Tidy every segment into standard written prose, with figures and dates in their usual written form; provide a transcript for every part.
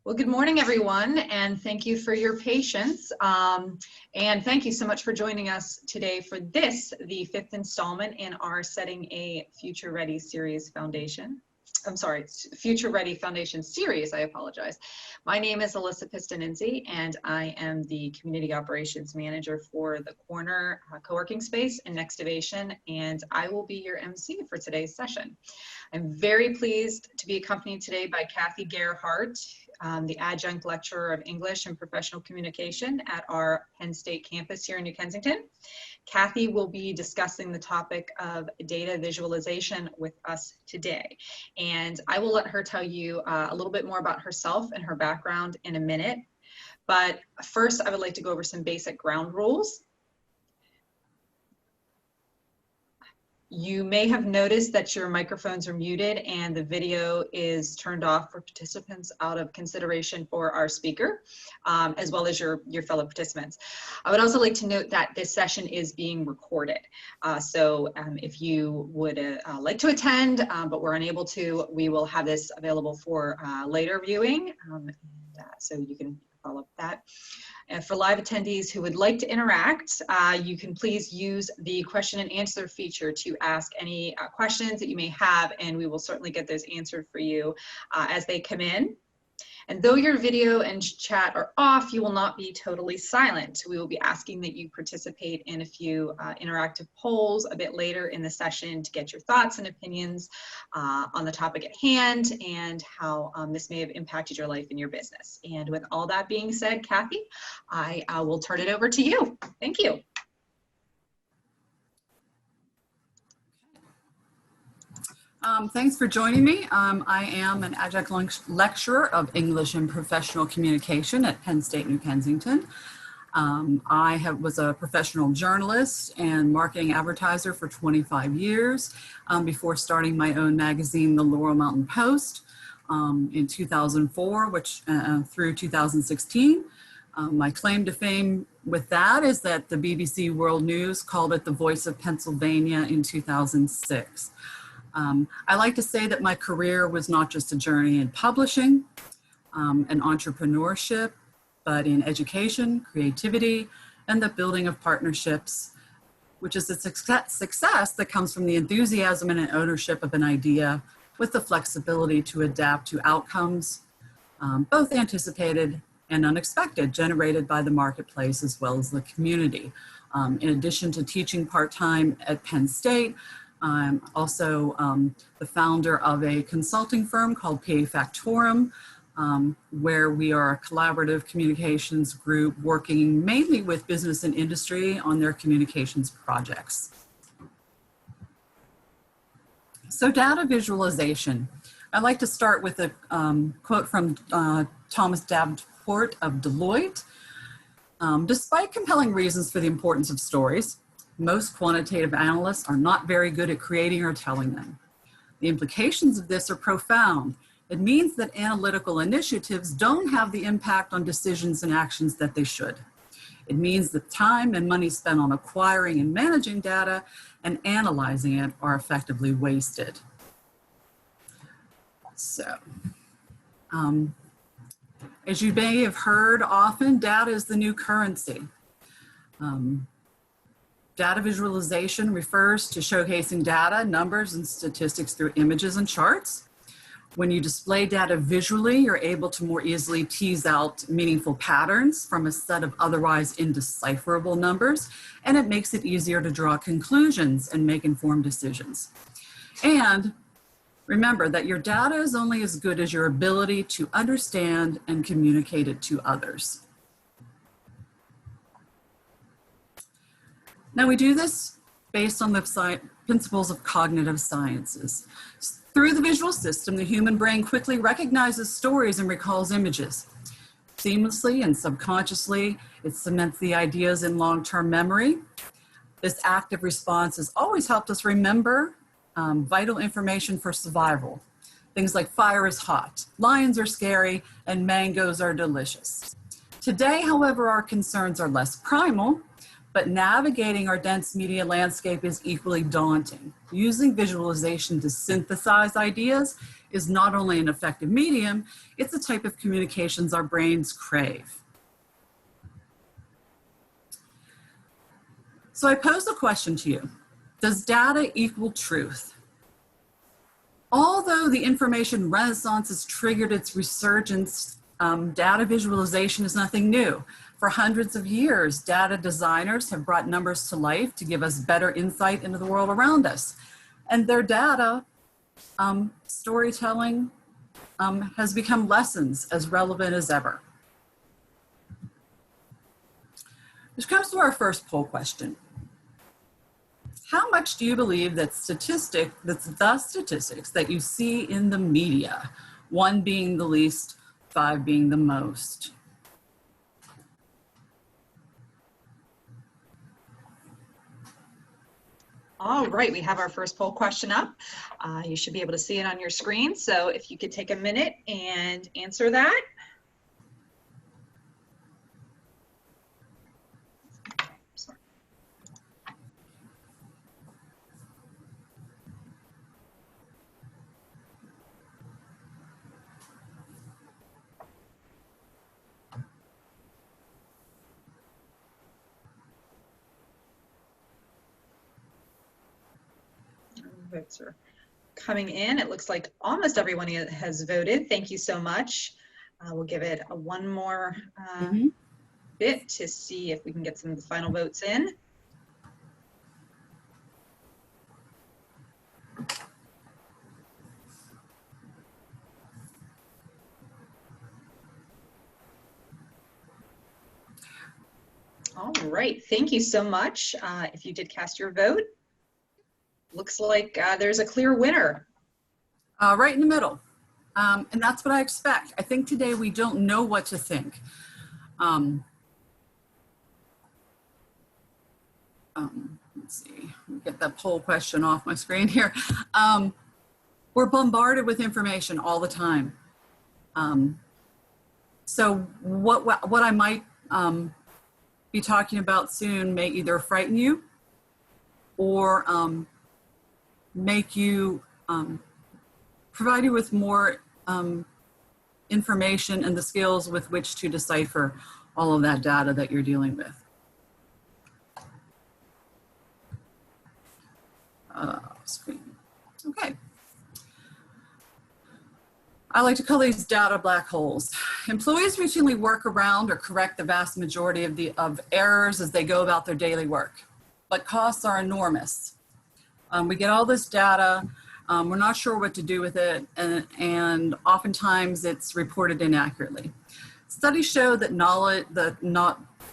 Well, good morning, everyone, and thank you for your patience. And thank you so much for joining us today for this, the fifth installment in our Setting a Future Ready series foundation. I'm sorry, Future Ready Foundation series, I apologize. My name is Alyssa Pistoninzi, and I am the Community Operations Manager for the Corner co-working space in Nextovation, and I will be your MC for today's session. I'm very pleased to be accompanied today by Kathy Gerhardt, the Adjunct Lecturer of English and Professional Communication at our Penn State campus here in New Kensington. Kathy will be discussing the topic of data visualization with us today. And I will let her tell you a little bit more about herself and her background in a minute. But first, I would like to go over some basic ground rules. You may have noticed that your microphones are muted and the video is turned off for participants out of consideration for our speaker, as well as your fellow participants. I would also like to note that this session is being recorded. So if you would like to attend, but we're unable to, we will have this available for later viewing, so you can follow up that. And for live attendees who would like to interact, you can please use the question and answer feature to ask any questions that you may have, and we will certainly get those answered for you as they come in. And though your video and chat are off, you will not be totally silent. We will be asking that you participate in a few interactive polls a bit later in the session to get your thoughts and opinions on the topic at hand and how this may have impacted your life and your business. And with all that being said, Kathy, I will turn it over to you. Thank you. Thanks for joining me. I am an adjunct lecturer of English and Professional Communication at Penn State New Kensington. I was a professional journalist and marketing advertiser for 25 years before starting my own magazine, the Laurel Mountain Post, in 2004, which through 2016. My claim to fame with that is that the BBC World News called it the Voice of Pennsylvania in 2006. I like to say that my career was not just a journey in publishing and entrepreneurship, but in education, creativity, and the building of partnerships, which is a success that comes from the enthusiasm and ownership of an idea with the flexibility to adapt to outcomes, both anticipated and unexpected, generated by the marketplace as well as the community. In addition to teaching part-time at Penn State, I'm also the founder of a consulting firm called PA Factorum, where we are a collaborative communications group working mainly with business and industry on their communications projects. So data visualization. I'd like to start with a quote from Thomas Davenport of Deloitte. Despite compelling reasons for the importance of stories, most quantitative analysts are not very good at creating or telling them. The implications of this are profound. It means that analytical initiatives don't have the impact on decisions and actions that they should. It means that time and money spent on acquiring and managing data and analyzing it are effectively wasted. So, as you may have heard often, data is the new currency. Data visualization refers to showcasing data, numbers, and statistics through images and charts. When you display data visually, you're able to more easily tease out meaningful patterns from a set of otherwise indecipherable numbers, and it makes it easier to draw conclusions and make informed decisions. And remember that your data is only as good as your ability to understand and communicate it to others. Now we do this based on the principles of cognitive sciences. Through the visual system, the human brain quickly recognizes stories and recalls images. Seamlessly and subconsciously, it cements the ideas in long-term memory. This active response has always helped us remember vital information for survival. Things like fire is hot, lions are scary, and mangoes are delicious. Today, however, our concerns are less primal, but navigating our dense media landscape is equally daunting. Using visualization to synthesize ideas is not only an effective medium, it's a type of communications our brains crave. So I pose a question to you. Does data equal truth? Although the information renaissance has triggered its resurgence, data visualization is nothing new. For hundreds of years, data designers have brought numbers to life to give us better insight into the world around us. And their data storytelling has become lessons as relevant as ever. Which comes to our first poll question. How much do you believe that the statistics that you see in the media, 1 being the least, 5 being the most? All right, we have our first poll question up. You should be able to see it on your screen. So if you could take a minute and answer that. Votes are coming in. It looks like almost everyone has voted. Thank you so much. We'll give it one more bit to see if we can get some of the final votes in. All right, thank you so much. If you did cast your vote, looks like there's a clear winner. Right in the middle. And that's what I expect. I think today we don't know what to think. Let's see, let me get that poll question off my screen here. We're bombarded with information all the time. So what I might be talking about soon may either frighten you or make you, provide you with more information and the skills with which to decipher all of that data that you're dealing with. Screen. Okay. I like to call these data black holes. Employees routinely work around or correct the vast majority of errors as they go about their daily work, but costs are enormous. We get all this data, we're not sure what to do with it, and oftentimes it's reported inaccurately. Studies show that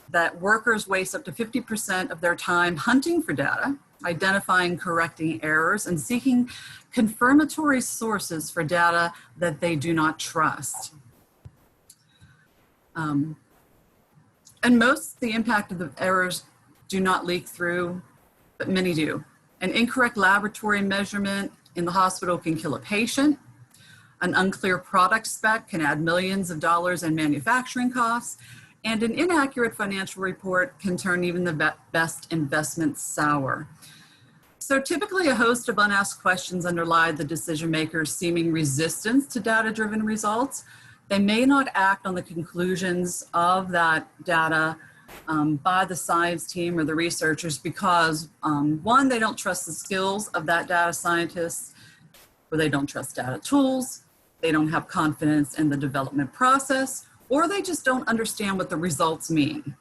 that workers waste up to 50% of their time hunting for data, identifying, correcting errors, and seeking confirmatory sources for data that they do not trust. And most, the impact of the errors do not leak through, but many do. An incorrect laboratory measurement in the hospital can kill a patient. An unclear product spec can add millions of dollars in manufacturing costs. And an inaccurate financial report can turn even the best investments sour. So typically a host of unasked questions underlie the decision maker's seeming resistance to data-driven results. They may not act on the conclusions of that data by the science team or the researchers because one, they don't trust the skills of that data scientist, or they don't trust data tools, they don't have confidence in the development process, or they just don't understand what the results mean.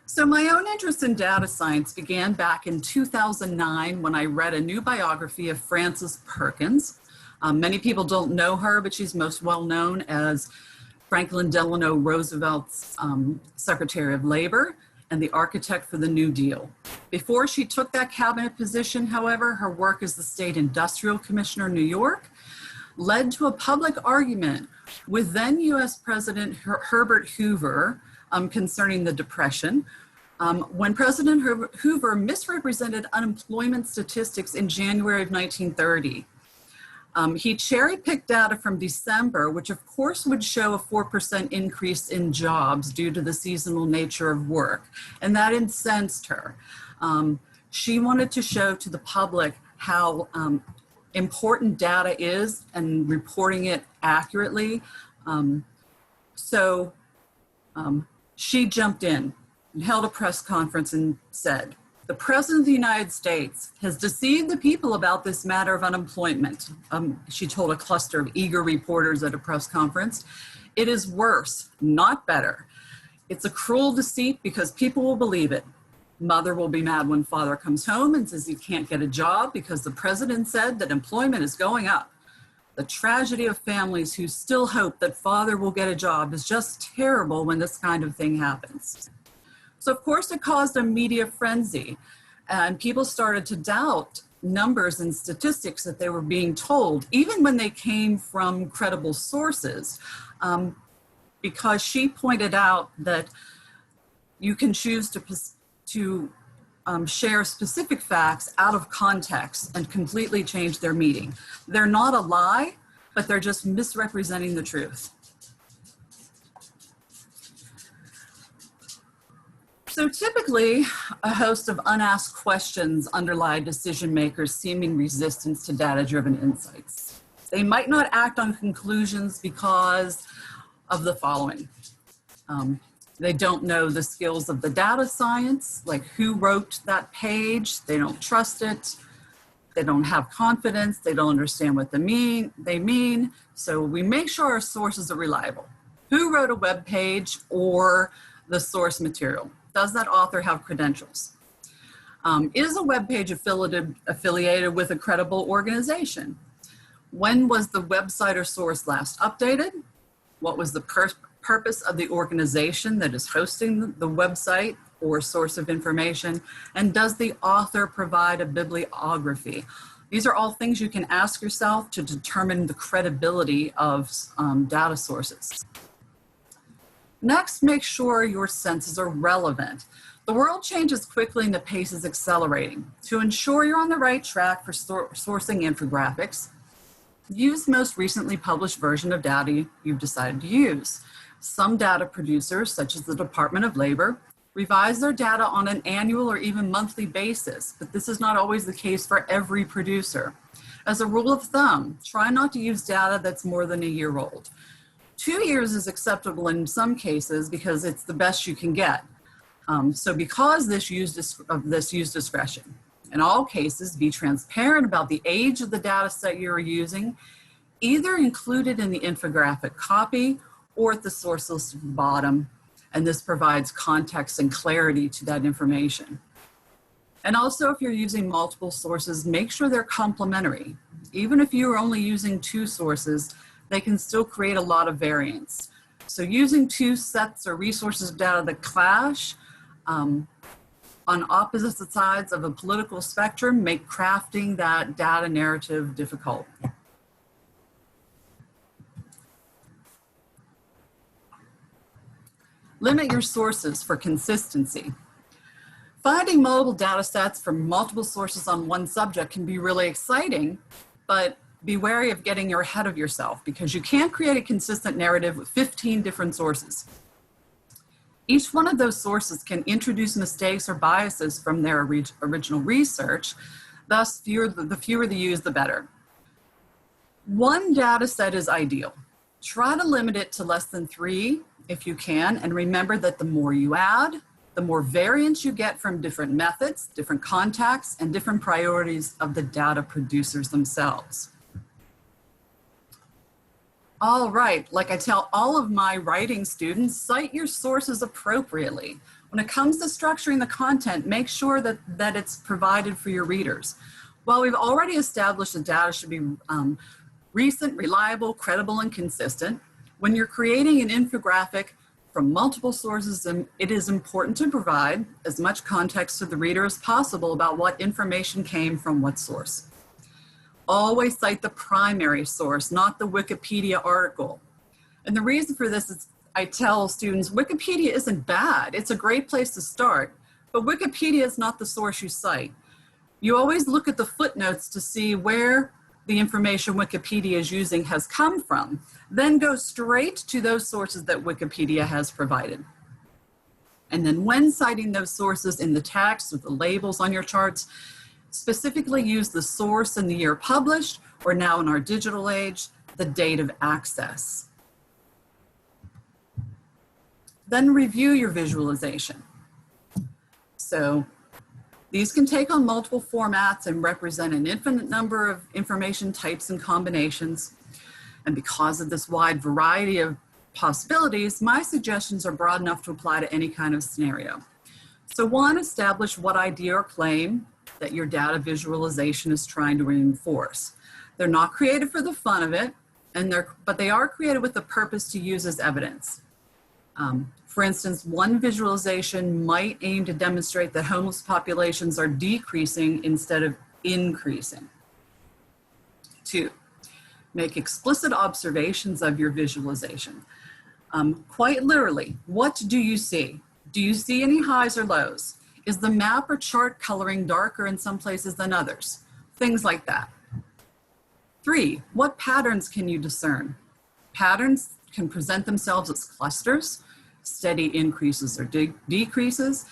So my own interest in data science began back in 2009 when I read a new biography of Frances Perkins. Many people don't know her, but she's most well known as Franklin Delano Roosevelt's Secretary of Labor and the architect for the New Deal. Before she took that cabinet position, however, her work as the State Industrial Commissioner in New York led to a public argument with then US President Herbert Hoover concerning the Depression, when President Hoover misrepresented unemployment statistics in January of 1930. He cherry-picked data from December, which of course would show a 4% increase in jobs due to the seasonal nature of work, and that incensed her. She wanted to show to the public how important data is and reporting it accurately. So she jumped in and held a press conference and said, "The President of the United States has deceived the people about this matter of unemployment." She told a cluster of eager reporters at a press conference. "It is worse, not better. It's a cruel deceit because people will believe it. Mother will be mad when father comes home and says he can't get a job because the president said that employment is going up. The tragedy of families who still hope that father will get a job is just terrible when this kind of thing happens." So of course it caused a media frenzy, and people started to doubt numbers and statistics that they were being told, even when they came from credible sources, because she pointed out that you can choose to share specific facts out of context and completely change their meaning. They're not a lie, but they're just misrepresenting the truth. So typically, a host of unasked questions underlie decision makers' seeming resistance to data-driven insights. They might not act on conclusions because of the following. They don't know the skills of the data science, like who wrote that page. They don't trust it. They don't have confidence. They don't understand what they mean. So we make sure our sources are reliable. Who wrote a web page or the source material? Does that author have credentials? Is a web page affiliated with a credible organization? When was the website or source last updated? What was the purpose of the organization that is hosting the website or source of information? And does the author provide a bibliography? These are all things you can ask yourself to determine the credibility of data sources. Next, make sure your senses are relevant. The world changes quickly and the pace is accelerating. To ensure you're on the right track for sourcing infographics, use the most recently published version of data you've decided to use. Some data producers, such as the Department of Labor, revise their data on an annual or even monthly basis, but this is not always the case for every producer. As a rule of thumb, try not to use data that's more than a year old. 2 years is acceptable in some cases because it's the best you can get. So because this use discretion. In all cases, be transparent about the age of the data set you're using, either included in the infographic copy or at the source list at the bottom, and this provides context and clarity to that information. And also, if you're using multiple sources, make sure they're complementary. Even if you're only using 2 sources, they can still create a lot of variance. So using 2 sets or resources of data that clash on opposite sides of a political spectrum make crafting that data narrative difficult. Limit your sources for consistency. Finding multiple data sets from multiple sources on one subject can be really exciting, but be wary of getting ahead of yourself because you can't create a consistent narrative with 15 different sources. Each one of those sources can introduce mistakes or biases from their original research. Thus, the fewer they use, the better. One data set is ideal. Try to limit it to less than 3 if you can, and remember that the more you add, the more variance you get from different methods, different contacts, and different priorities of the data producers themselves. All right, like I tell all of my writing students, cite your sources appropriately. When it comes to structuring the content, make sure that it's provided for your readers. While we've already established that data should be recent, reliable, credible, and consistent, when you're creating an infographic from multiple sources, it is important to provide as much context to the reader as possible about what information came from what source. Always cite the primary source, not the Wikipedia article. And the reason for this is I tell students, Wikipedia isn't bad. It's a great place to start, but Wikipedia is not the source you cite. You always look at the footnotes to see where the information Wikipedia is using has come from, then go straight to those sources that Wikipedia has provided. And then when citing those sources in the text with the labels on your charts, specifically use the source and the year published or now in our digital age, the date of access. Then review your visualization. So these can take on multiple formats and represent an infinite number of information types and combinations. And because of this wide variety of possibilities, my suggestions are broad enough to apply to any kind of scenario. So one, establish what idea or claim that your data visualization is trying to reinforce. They're not created for the fun of it, but they are created with the purpose to use as evidence. For instance, one visualization might aim to demonstrate that homeless populations are decreasing instead of increasing. 2, make explicit observations of your visualization. Quite literally, what do you see? Do you see any highs or lows? Is the map or chart coloring darker in some places than others? Things like that. 3, what patterns can you discern? Patterns can present themselves as clusters, steady increases or decreases,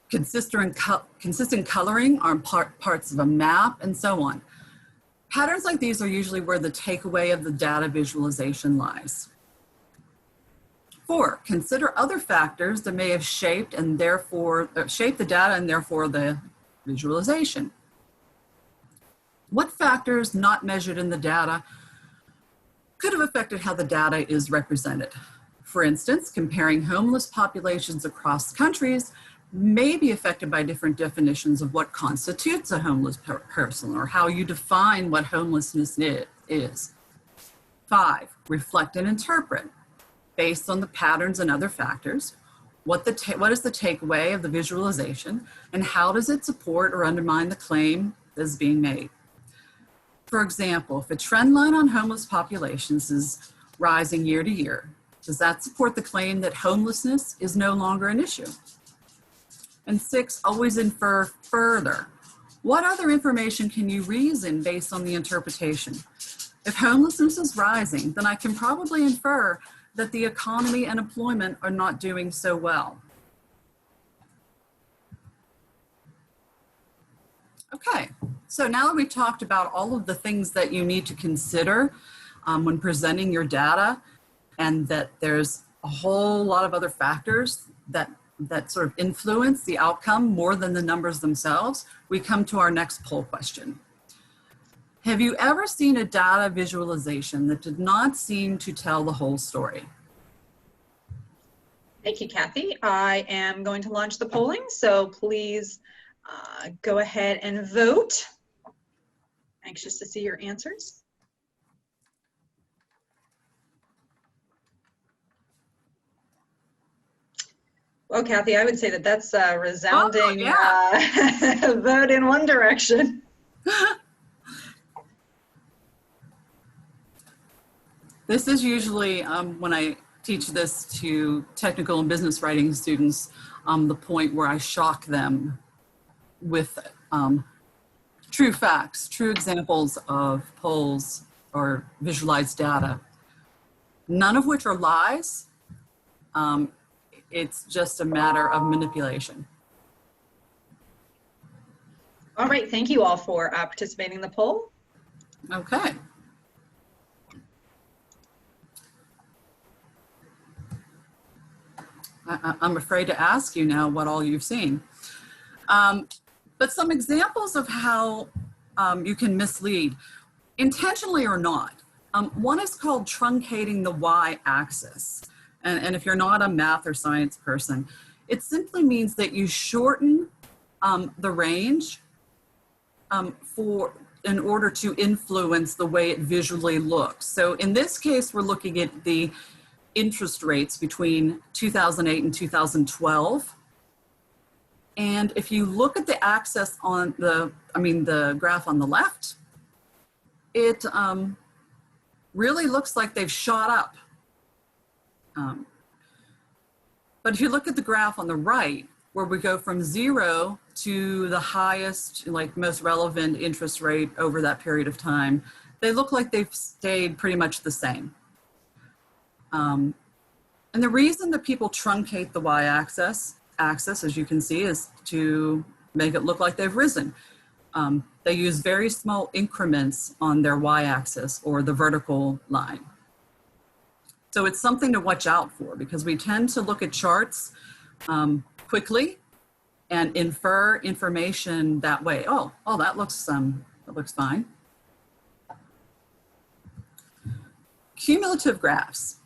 consistent coloring on parts of a map, and so on. Patterns like these are usually where the takeaway of the data visualization lies. 4, consider other factors that may have shaped the data and therefore the visualization. What factors not measured in the data could have affected how the data is represented? For instance, comparing homeless populations across countries may be affected by different definitions of what constitutes a homeless person or how you define what homelessness is. 5, reflect and interpret. Based on the patterns and other factors, what is the takeaway of the visualization, and how does it support or undermine the claim that is being made? For example, if a trend line on homeless populations is rising year to year, does that support the claim that homelessness is no longer an issue? And 6, always infer further. What other information can you reason based on the interpretation? If homelessness is rising, then I can probably infer that the economy and employment are not doing so well. Okay, so now that we've talked about all of the things that you need to consider when presenting your data, and that there's a whole lot of other factors that sort of influence the outcome more than the numbers themselves, we come to our next poll question. Have you ever seen a data visualization that did not seem to tell the whole story? Thank you, Kathy. I am going to launch the polling, so please go ahead and vote. Anxious to see your answers. Well, Kathy, I would say that that's a resounding vote in one direction. This is usually when I teach this to technical and business writing students, the point where I shock them with true facts, true examples of polls or visualized data, none of which are lies. It's just a matter of manipulation. All right, thank you all for participating in the poll. Okay. I'm afraid to ask you now what all you've seen. But some examples of how you can mislead, intentionally or not. One is called truncating the y-axis. And if you're not a math or science person, it simply means that you shorten the range in order to influence the way it visually looks. So in this case, we're looking at the interest rates between 2008 and 2012. And if you look at the axis on the graph on the left, it really looks like they've shot up. But if you look at the graph on the right, where we go from 0 to the highest, like most relevant interest rate over that period of time, they look like they've stayed pretty much the same. And the reason that people truncate the y-axis, as you can see, is to make it look like they've risen. They use very small increments on their y-axis or the vertical line. So it's something to watch out for because we tend to look at charts quickly and infer information that way. Oh, that looks fine. Cumulative graphs.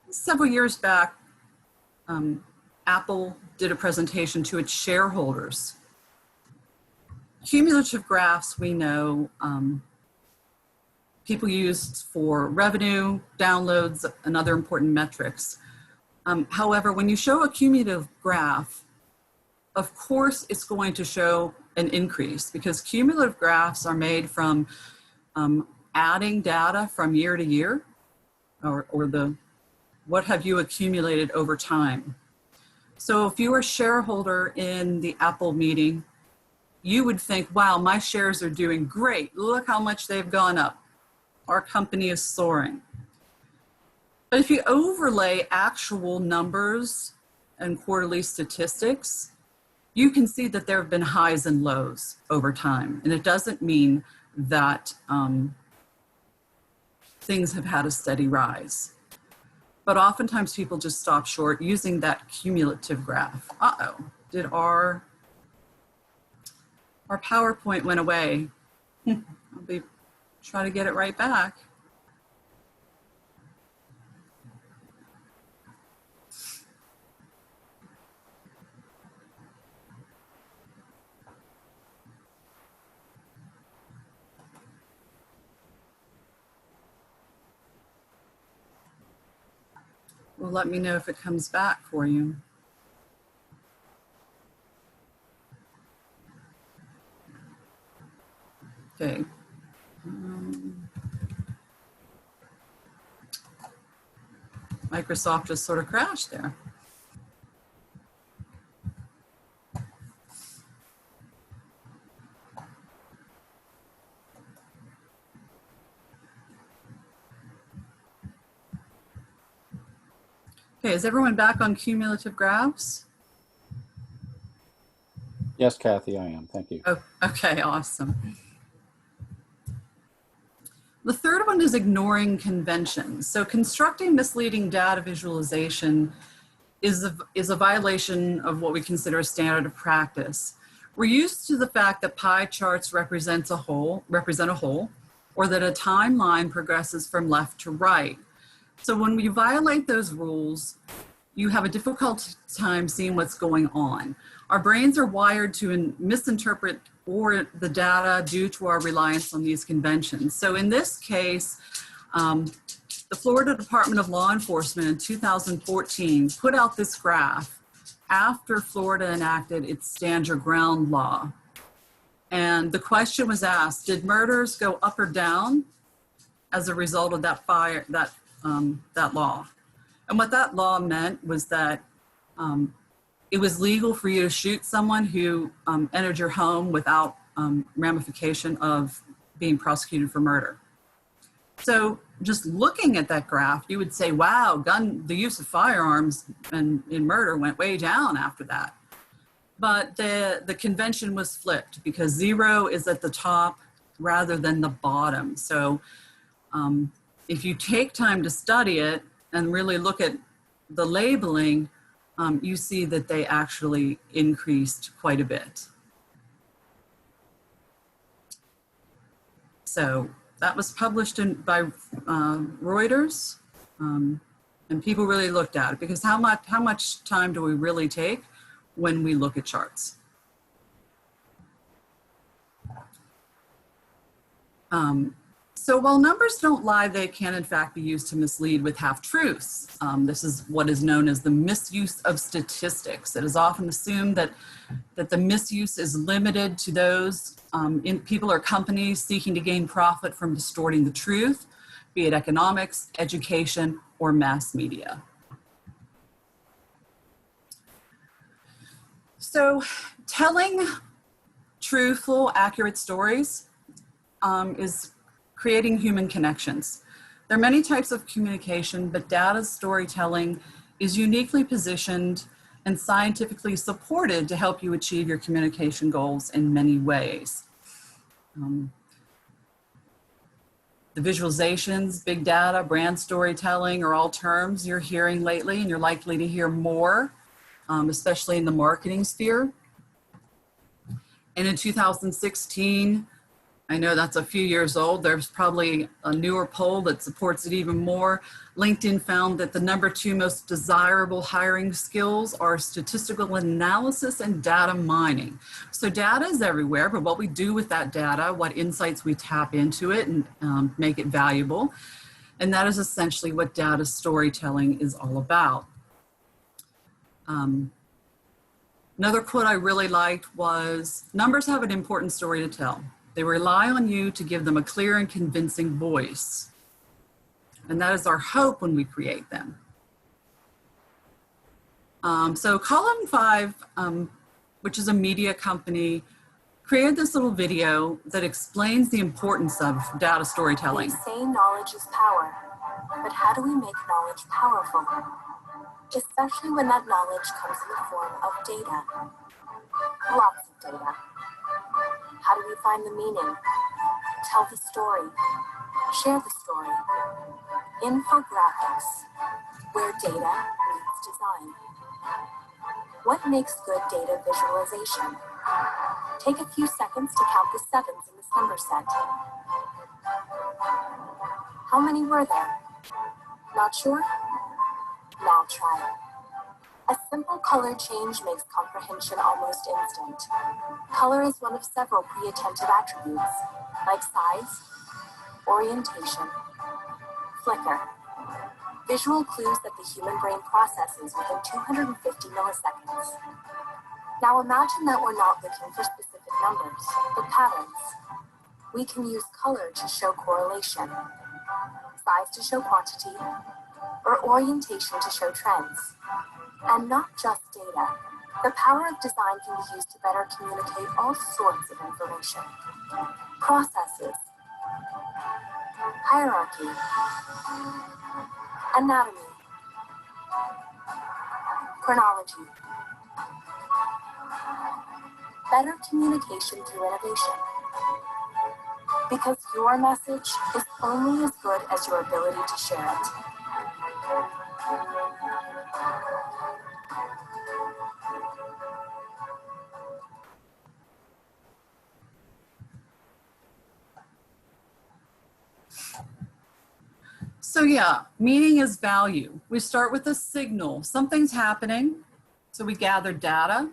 Several years back, Apple did a presentation to its shareholders. Cumulative graphs, we know, people use for revenue, downloads, and other important metrics. However, when you show a cumulative graph, of course it's going to show an increase because cumulative graphs are made from adding data from year to year or what have you accumulated over time. So if you were a shareholder in the Apple meeting, you would think, wow, my shares are doing great. Look how much they've gone up. Our company is soaring. But if you overlay actual numbers and quarterly statistics, you can see that there have been highs and lows over time. And it doesn't mean that things have had a steady rise. But oftentimes people just stop short using that cumulative graph. Uh-oh, did our PowerPoint went away. I'll try to get it right back. Well, let me know if it comes back for you. Okay. Microsoft just sort of crashed there. Okay, is everyone back on cumulative graphs? Yes, Kathy, I am. Thank you. Oh, okay, awesome. The third one is ignoring conventions. So constructing misleading data visualization is a violation of what we consider a standard of practice. We're used to the fact that pie charts represent a whole, or that a timeline progresses from left to right. So when we violate those rules, you have a difficult time seeing what's going on. Our brains are wired to misinterpret the data due to our reliance on these conventions. So in this case, the Florida Department of Law Enforcement in 2014 put out this graph after Florida enacted its Stand Your Ground law. And the question was asked, did murders go up or down as a result of that law? And what that law meant was that it was legal for you to shoot someone who entered your home without ramification of being prosecuted for murder. So just looking at that graph, you would say, wow, the use of firearms in murder went way down after that. But the convention was flipped because 0 is at the top rather than the bottom. So if you take time to study it and really look at the labeling, you see that they actually increased quite a bit. So that was published by Reuters, and people really looked at it because how much time do we really take when we look at charts? So while numbers don't lie, they can in fact be used to mislead with half-truths. This is what is known as the misuse of statistics. It is often assumed that the misuse is limited to those people or companies seeking to gain profit from distorting the truth, be it economics, education, or mass media. So telling truthful, accurate stories is creating human connections. There are many types of communication, but data storytelling is uniquely positioned and scientifically supported to help you achieve your communication goals in many ways. The visualizations, big data, brand storytelling are all terms you're hearing lately, and you're likely to hear more, especially in the marketing sphere. And in 2016, I know that's a few years old, there's probably a newer poll that supports it even more. LinkedIn found that the #2 most desirable hiring skills are statistical analysis and data mining. So data is everywhere, but what we do with that data, what insights we tap into it and make it valuable. And that is essentially what data storytelling is all about. Another quote I really liked was, "Numbers have an important story to tell. They rely on you to give them a clear and convincing voice." And that is our hope when we create them. So Column 5, which is a media company, created this little video that explains the importance of data storytelling. They say knowledge is power, but how do we make knowledge powerful? Especially when that knowledge comes in the form of data. Lots of data. How do we find the meaning? Tell the story. Share the story. Infographics, where data meets design. What makes good data visualization? Take a few seconds to count the 7s in this number set. How many were there? Not sure? Now try. A simple color change makes comprehension almost instant. Color is one of several pre-attentive attributes, like size, orientation, flicker, visual clues that the human brain processes within 250 milliseconds. Now imagine that we're not looking for specific numbers, but patterns. We can use color to show correlation, size to show quantity, or orientation to show trends. And not just data. The power of design can be used to better communicate all sorts of information. Processes, hierarchy, anatomy, chronology. Better communication through innovation. Because your message is only as good as your ability to share it. So yeah, meaning is value. We start with a signal. Something's happening, so we gather data.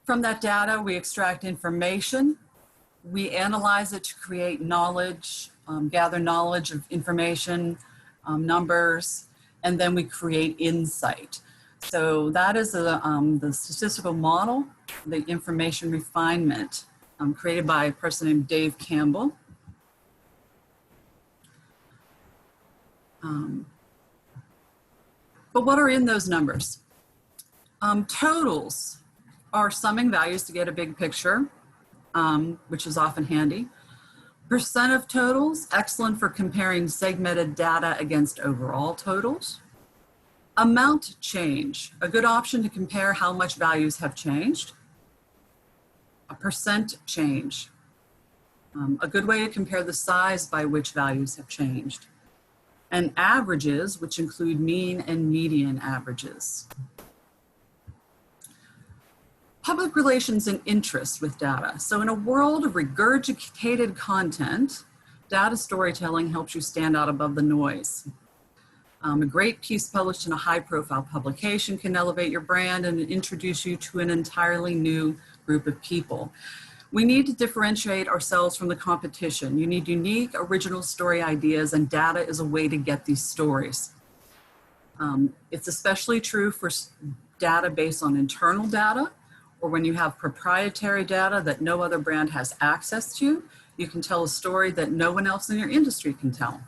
From that data, we extract information. We analyze it to create knowledge, gather knowledge of information, numbers, and then we create insight. So that is the statistical model, the information refinement, created by a person named Dave Campbell. But what are in those numbers? Totals are summing values to get a big picture, which is often handy. Percent of totals, excellent for comparing segmented data against overall totals. Amount change, a good option to compare how much values have changed. A percent change, a good way to compare the size by which values have changed. And averages, which include mean and median averages. Public relations and interest with data. So in a world of regurgitated content, data storytelling helps you stand out above the noise. A great piece published in a high-profile publication can elevate your brand and introduce you to an entirely new group of people. We need to differentiate ourselves from the competition. You need unique, original story ideas, and data is a way to get these stories. It's especially true for data based on internal data, or when you have proprietary data that no other brand has access to. You can tell a story that no one else in your industry can tell.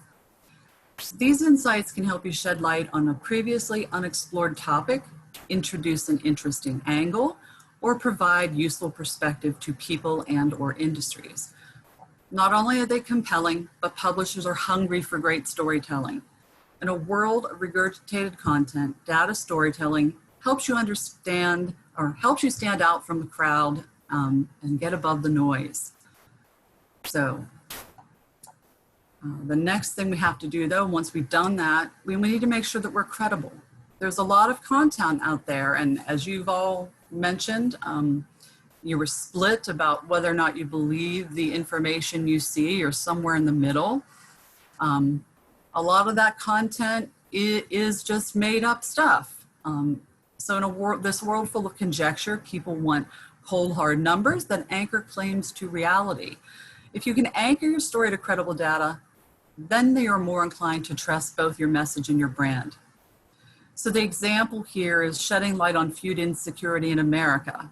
These insights can help you shed light on a previously unexplored topic, introduce an interesting angle, or provide useful perspective to people and or industries. Not only are they compelling, but publishers are hungry for great storytelling. In a world of regurgitated content, data storytelling helps you understand or helps you stand out from the crowd and get above the noise. So the next thing we have to do though, once we've done that, we need to make sure that we're credible. There's a lot of content out there, and as you've all mentioned, you were split about whether or not you believe the information you see or somewhere in the middle. A lot of that content is just made up stuff. So in this world full of conjecture, people want cold hard numbers that anchor claims to reality. If you can anchor your story to credible data, then they are more inclined to trust both your message and your brand. So the example here is shedding light on food insecurity in America.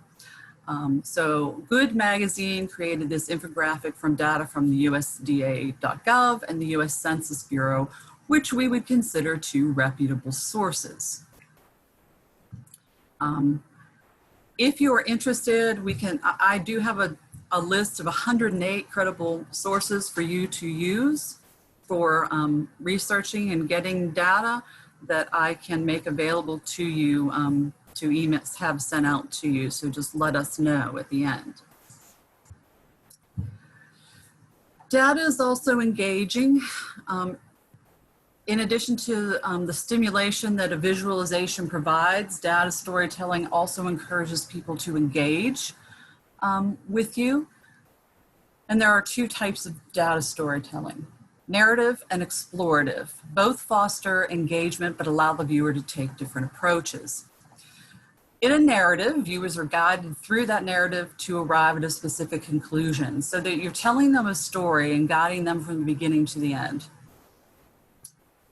So Good Magazine created this infographic from data from the USDA.gov and the US Census Bureau, which we would consider two reputable sources. If you are interested, I do have a list of 108 credible sources for you to use for researching and getting data that I can make available to you to emails have sent out to you. So just let us know at the end. Data is also engaging. In addition to the stimulation that a visualization provides, data storytelling also encourages people to engage with you. And there are two types of data storytelling: narrative and explorative. Both foster engagement but allow the viewer to take different approaches. In a narrative, viewers are guided through that narrative to arrive at a specific conclusion, so that you're telling them a story and guiding them from the beginning to the end.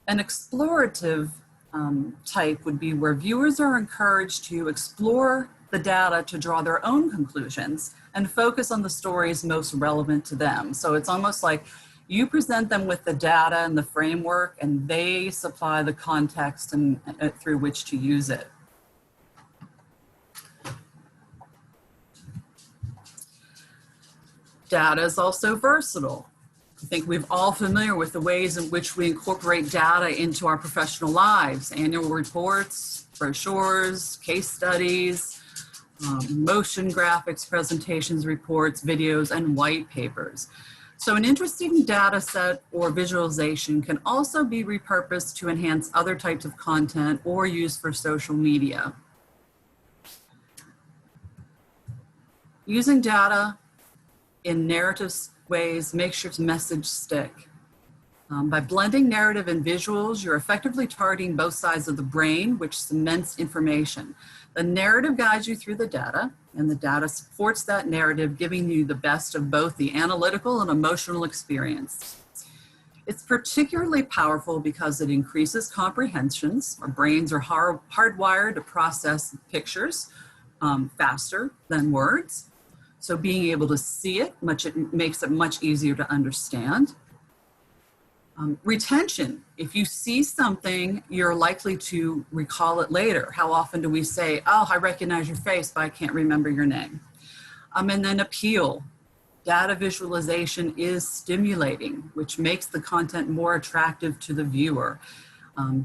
An explorative type would be where viewers are encouraged to explore the data to draw their own conclusions and focus on the stories most relevant to them. So it's almost like you present them with the data and the framework, and they supply the context and through which to use it. Data is also versatile. I think we're all familiar with the ways in which we incorporate data into our professional lives: annual reports, brochures, case studies, motion graphics, presentations, reports, videos, and white papers. So an interesting data set or visualization can also be repurposed to enhance other types of content or used for social media. Using data in narrative ways makes your message stick. By blending narrative and visuals, you're effectively targeting both sides of the brain, which cements information. The narrative guides you through the data, and the data supports that narrative, giving you the best of both the analytical and emotional experience. It's particularly powerful because it increases comprehensions. Our brains are hardwired to process pictures faster than words. So being able to see it makes it much easier to understand. Retention: if you see something, you're likely to recall it later. How often do we say, oh, I recognize your face, but I can't remember your name? And then appeal. Data visualization is stimulating, which makes the content more attractive to the viewer.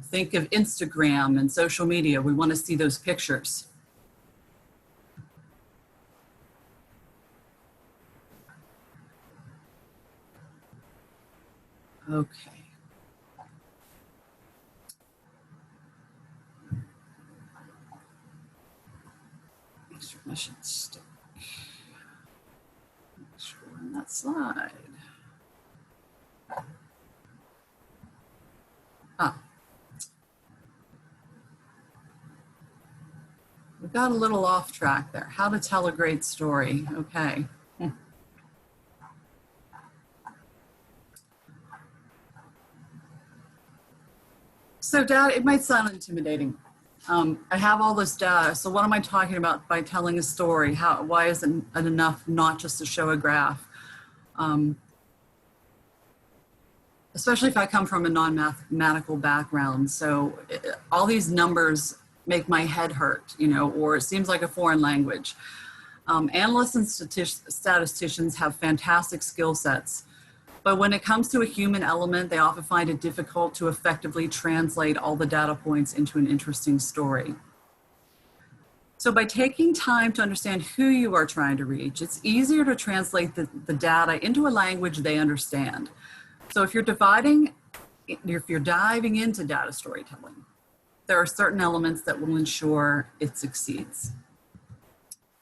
Think of Instagram and social media. We want to see those pictures. Okay. Make sure I should stick. Make sure on that slide. We got a little off track there. How to tell a great story. Okay. So data, it might sound intimidating. I have all this data, so what am I talking about by telling a story? Why isn't it enough not just to show a graph? Especially if I come from a non-mathematical background. So all these numbers make my head hurt, or it seems like a foreign language. Analysts and statisticians have fantastic skill sets. But when it comes to a human element, they often find it difficult to effectively translate all the data points into an interesting story. So by taking time to understand who you are trying to reach, it's easier to translate the data into a language they understand. So if you're diving into data storytelling, there are certain elements that will ensure it succeeds.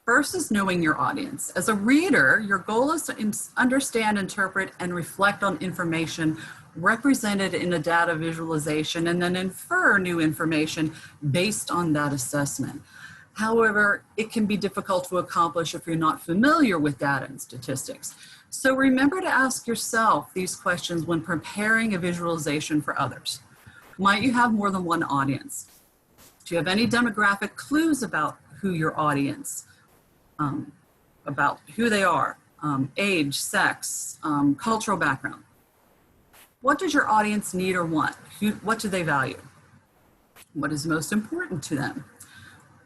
First is knowing your audience. As a reader, your goal is to understand, interpret, and reflect on information represented in a data visualization, and then infer new information based on that assessment. However, it can be difficult to accomplish if you're not familiar with data and statistics. So remember to ask yourself these questions when preparing a visualization for others. Might you have more than one audience? Do you have any demographic clues about who your audience, about who they are, age, sex, cultural background? What does your audience need or want? What do they value? What is most important to them?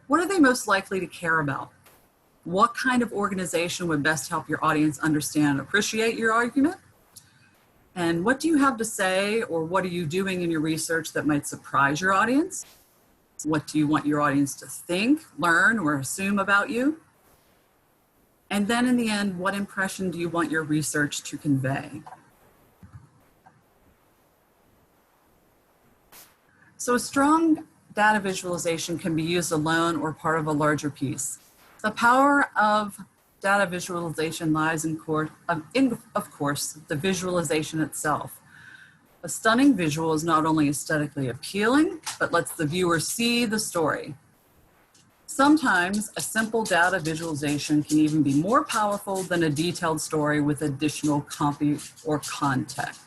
What are they most likely to care about? What kind of organization would best help your audience understand and appreciate your argument? And what do you have to say, or what are you doing in your research that might surprise your audience? What do you want your audience to think, learn, or assume about you? And then in the end, what impression do you want your research to convey? So a strong data visualization can be used alone or part of a larger piece. The power of data visualization lies in, of course, the visualization itself. A stunning visual is not only aesthetically appealing, but lets the viewer see the story. Sometimes a simple data visualization can even be more powerful than a detailed story with additional copy or content.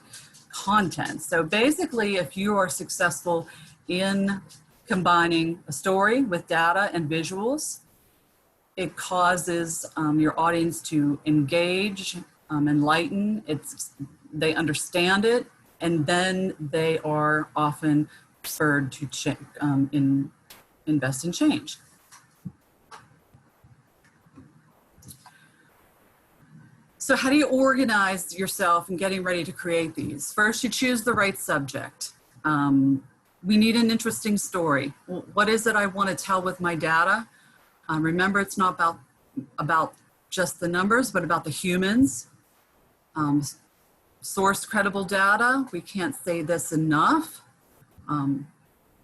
So basically, if you are successful in combining a story with data and visuals, it causes your audience to engage, enlighten, they understand it, and then they are often spurred to invest in change. So how do you organize yourself in getting ready to create these? First, you choose the right subject. We need an interesting story. What is it I want to tell with my data? Remember, it's not about just the numbers, but about the humans. Source credible data. We can't say this enough.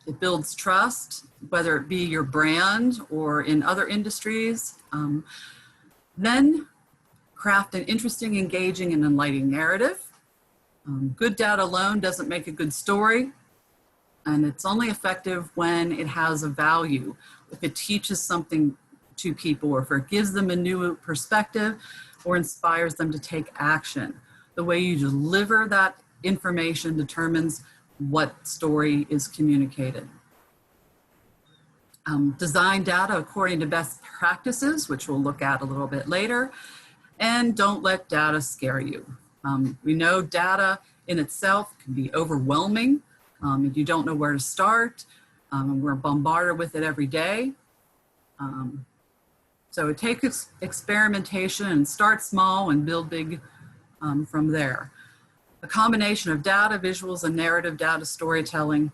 It builds trust, whether it be your brand or in other industries. Then craft an interesting, engaging, and enlightening narrative. Good data alone doesn't make a good story, and it's only effective when it has a value. If it teaches something to people, or if it gives them a new perspective, or inspires them to take action. The way you deliver that information determines what story is communicated. Design data according to best practices, which we'll look at a little bit later, and don't let data scare you. We know data in itself can be overwhelming if you don't know where to start. We're bombarded with it every day. So it takes experimentation, and start small and build big from there. A combination of data, visuals, and narrative data storytelling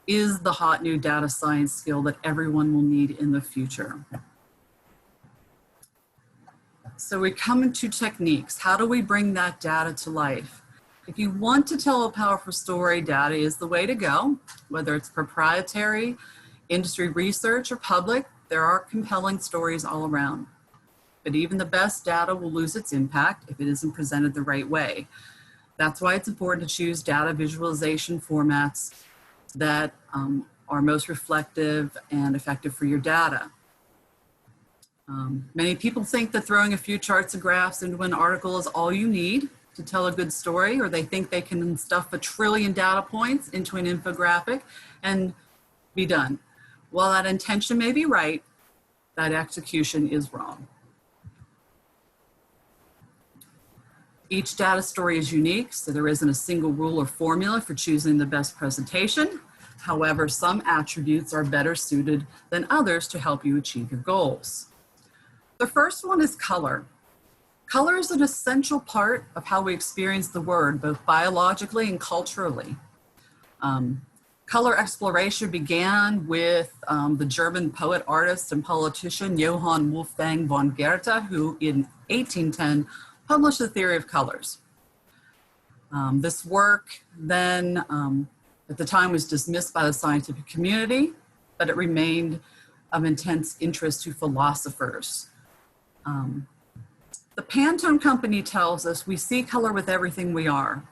is the hot new data science skill that everyone will need in the future. So we come into techniques. How do we bring that data to life? If you want to tell a powerful story, data is the way to go. Whether it's proprietary, industry research, or public, there are compelling stories all around. But even the best data will lose its impact if it isn't presented the right way. That's why it's important to choose data visualization formats that are most reflective and effective for your data. Many people think that throwing a few charts and graphs into an article is all you need to tell a good story, or they think they can stuff 1 trillion data points into an infographic and be done. While that intention may be right, that execution is wrong. Each data story is unique, so there isn't a single rule or formula for choosing the best presentation. However, some attributes are better suited than others to help you achieve your goals. The first one is color. Color is an essential part of how we experience the world, both biologically and culturally. Color exploration began with the German poet, artist, and politician Johann Wolfgang von Goethe, who in 1810 published the theory of colors. This work then, at the time, was dismissed by the scientific community, but it remained of intense interest to philosophers. The Pantone Company tells us we see color with everything we are.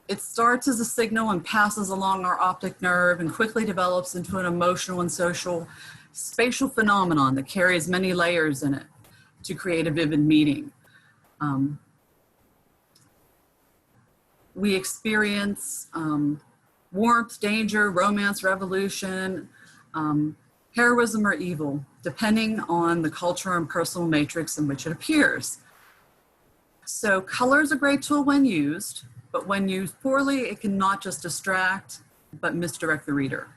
It starts as a signal and passes along our optic nerve and quickly develops into an emotional and social spatial phenomenon that carries many layers in it to create a vivid meaning. We experience warmth, danger, romance, revolution, heroism, or evil, depending on the cultural and personal matrix in which it appears. So color is a great tool when used, but when used poorly, it can not just distract, but misdirect the reader.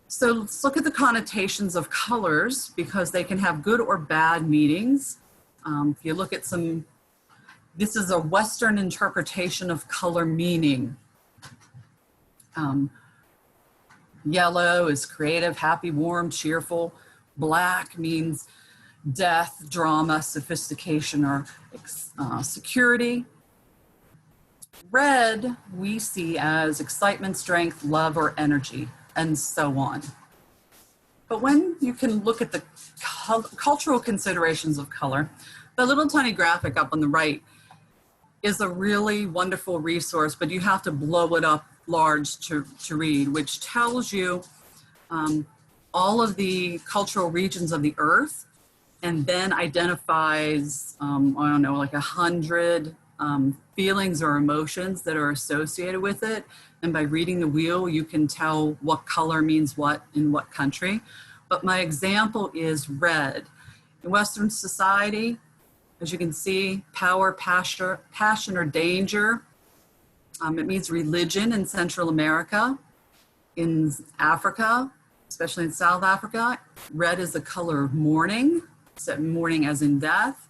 So let's look at the connotations of colors, because they can have good or bad meanings. If you look at this is a Western interpretation of color meaning. Yellow is creative, happy, warm, cheerful. Black means death, drama, sophistication, or security. Red we see as excitement, strength, love, or energy, and so on. But when you can look at the cultural considerations of color, the little tiny graphic up on the right is a really wonderful resource, but you have to blow it up large to read, which tells you all of the cultural regions of the earth, and then identifies, I don't know, like 100 feelings or emotions that are associated with it. And by reading the wheel, you can tell what color means what in what country. But my example is red. In Western society, as you can see, power, passion, or danger. It means religion in Central America. In Africa, especially in South Africa, red is the color of mourning, so mourning as in death.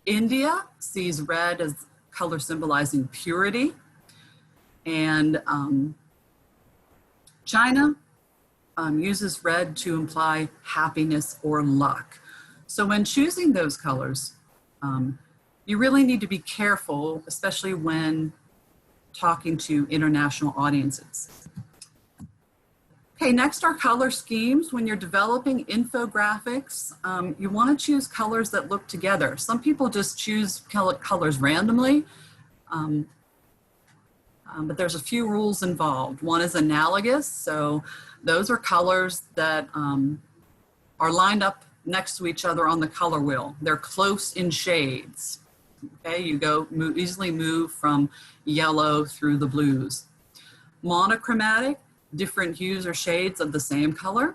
India sees red as color symbolizing purity. And China uses red to imply happiness or luck. So when choosing those colors, you really need to be careful, especially when talking to international audiences. Okay, next are color schemes. When you're developing infographics, you want to choose colors that look together. Some people just choose colors randomly, but there's a few rules involved. One is analogous, so those are colors that are lined up next to each other on the color wheel. They're close in shades. Okay, you easily move from yellow through the blues. Monochromatic, different hues or shades of the same color.